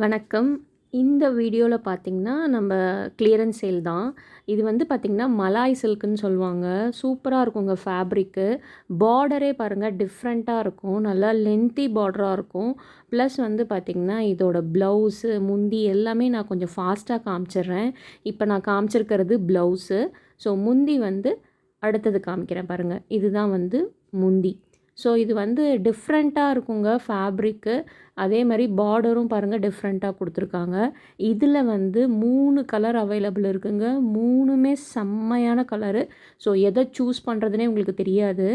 வணக்கம். இந்த வீடியோல பார்த்தீங்கன்னா, நம்ப கிளியரன்ஸ் சேல் தான். இது வந்து பார்த்தீங்கன்னா, மலாய் சில்க்குன்னு சொல்லுவாங்க. சூப்பரா இருக்குங்க ஃபேப்ரிக்கு. பார்டரே பாருங்க டிஃப்ரெண்ட்டா இருக்கும். நல்லா லென்த்தி பார்டரா இருக்கும். ப்ளஸ் வந்து பார்த்தீங்கன்னா, இதோட ப்ளவுஸு, முந்தி எல்லாமே நான் கொஞ்சம் ஃபாஸ்ட்டா காமிச்சிடுறேன். இப்போ நான் காமிச்சிருக்கிறது ப்ளவுஸு. ஸோ முந்தி வந்து அடுத்தது காமிக்கிறேன் பாருங்க. இதுதான் வந்து முந்தி. ஸோ இது வந்து டிஃப்ரெண்ட்டா இருக்குங்க ஃபேப்ரிக்கு. அதே மாரி பார்டரும் பாருங்கள் டிஃப்ரெண்ட்டாக கொடுத்துருக்காங்க. இதில் வந்து 3 கலர் அவைலபிள் இருக்குங்க. 3மே செம்மையான கலரு. ஸோ எதை சூஸ் பண்ணுறதுனே உங்களுக்கு தெரியாது.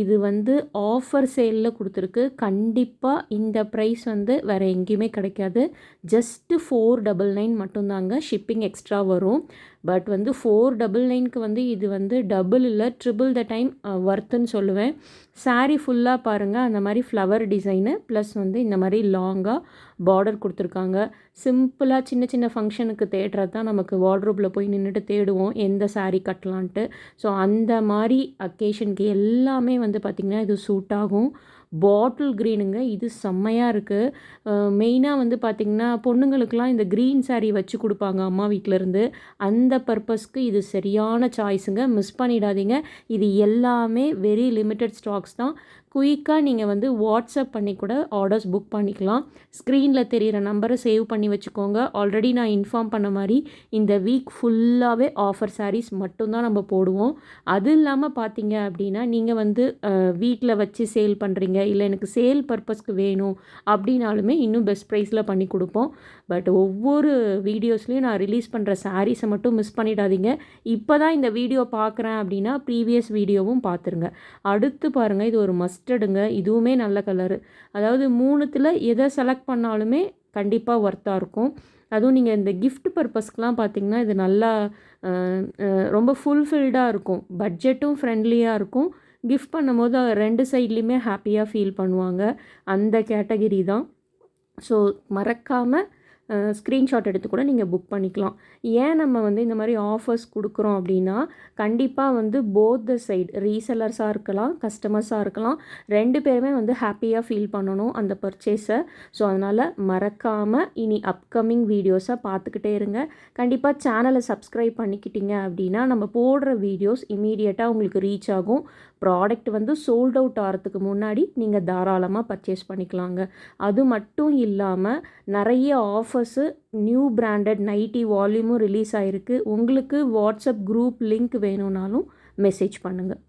இது வந்து ஆஃபர் சேலில் கொடுத்துருக்கு. கண்டிப்பாக இந்த ப்ரைஸ் வந்து வேறு எங்கேயுமே கிடைக்காது. ஜஸ்ட்டு 499 மட்டும்தாங்க. ஷிப்பிங் எக்ஸ்ட்ரா வரும். பட் வந்து 499க்கு வந்து இது வந்து டபுள் இல்லை, ட்ரிபிள் த டைம் ஒர்த்துன்னு சொல்லுவேன். சாரீ ஃபுல்லாக பாருங்கள் அந்த மாதிரி ஃப்ளவர் டிசைனு ப்ளஸ் வந்து இந்த மாதிரி லாங்காக பார்டர் கொடுத்துருக்காங்க. சிம்பிளாக சின்ன சின்ன ஃபங்க்ஷனுக்கு தேடுறது தான் நமக்கு வார்ட்ரோப்பில் போய் நின்றுட்டு தேடுவோம் எந்த சாரீ கட்டலான்ட்டு. ஸோ அந்த மாதிரி அக்கேஷனுக்கு எல்லாமே வந்து பார்த்திங்கன்னா இது சூட் ஆகும். பாட்டில் க்ரீனுங்க, இது செம்மையாக இருக்குது. மெயினாக வந்து பார்த்திங்கன்னா பொண்ணுங்களுக்கெலாம் இந்த க்ரீன் சாரீ வச்சு கொடுப்பாங்க அம்மா வீட்டிலேருந்து. அந்த பர்பஸ்க்கு இது சரியான சாய்ஸுங்க. மிஸ் பண்ணிடாதீங்க. இது எல்லாமே வெரி லிமிட்டட் ஸ்டாக்ஸ் தான். குயிக்காக நீங்கள் வந்து வாட்ஸ்அப் பண்ணி கூட ஆர்டர்ஸ் புக் பண்ணிக்கலாம். ஸ்க்ரீனில் தெரிகிற நம்பரை சேவ் பண்ணி வச்சுக்கோங்க. ஆல்ரெடி நான் இன்ஃபார்ம் பண்ண மாதிரி இந்த வீக் ஃபுல்லாகவே ஆஃபர் சாரீஸ் மட்டும்தான் நம்ம போடுவோம். அது இல்லாமல் பார்த்தீங்க அப்படின்னா நீங்கள் வந்து வீட்டில் வச்சு சேல் பண்ணுறீங்க, இல்லை எனக்கு சேல் பர்பஸ்க்கு வேணும் அப்படின்னாலுமே இன்னும் பெஸ்ட் ப்ரைஸில் பண்ணி கொடுப்போம். பட் ஒவ்வொரு வீடியோஸ்லேயும் நான் ரிலீஸ் பண்ணுற சாரீஸை மட்டும் மிஸ் பண்ணிடாதீங்க. இப்போ தான் இந்த வீடியோ பார்க்குறேன் அப்படின்னா ப்ரீவியஸ் வீடியோவும் பார்த்துருங்க. அடுத்து பாருங்கள், இது ஒரு மஸ்டர்டுங்க. இதுவுமே நல்ல கலரு. அதாவது 3த்தில் எதை செலக்ட் பண்ணாலுமே கண்டிப்பாக ஒர்த்தாக இருக்கும். அதுவும் நீங்கள் இந்த கிஃப்ட் பர்பஸ்க்கெலாம் பார்த்தீங்கன்னா இது நல்லா ரொம்ப ஃபுல்ஃபில்டாக இருக்கும். பட்ஜெட்டும் ஃப்ரெண்ட்லியாக இருக்கும். கிஃப்ட் பண்ணும்போது 2 சைட்லேயுமே ஹாப்பியாக ஃபீல் பண்ணுவாங்க. அந்த கேட்டகிரி தான். ஸோ மறக்காமல் ஸ்க்ரீன்ஷாட் எடுத்து கூட நீங்கள் புக் பண்ணிக்கலாம். ஏன் நம்ம வந்து இந்த மாதிரி ஆஃபர்ஸ் கொடுக்குறோம் அப்படின்னா, கண்டிப்பாக வந்து போத் த சைடு ரீசெல்லர்ஸாக இருக்கலாம், கஸ்டமர்ஸாக இருக்கலாம், 2 பேருமே வந்து ஹாப்பியாக ஃபீல் பண்ணணும் அந்த பர்ச்சேஸை. ஸோ அதனால் மறக்காமல் இனி அப்கமிங் வீடியோஸை பார்த்துக்கிட்டே இருங்க. கண்டிப்பாக சேனலை சப்ஸ்கிரைப் பண்ணிக்கிட்டீங்க அப்படின்னா நம்ம போடுற வீடியோஸ் இமீடியட்டாக உங்களுக்கு ரீச் ஆகும். ப்ராடக்ட் வந்து சோல்ட் அவுட் ஆகிறதுக்கு முன்னாடி நீங்கள் தாராளமாக பர்ச்சேஸ் பண்ணிக்கலாங்க. அது மட்டும் இல்லாமல் நிறைய ஆஃபர்ஸு, நியூ பிராண்டட் நைட்டி வால்யூமும் ரிலீஸ் ஆகிருக்கு. உங்களுக்கு வாட்ஸ்அப் குரூப் லிங்க் வேணும்னாலும் மெசேஜ் பண்ணுங்கள்.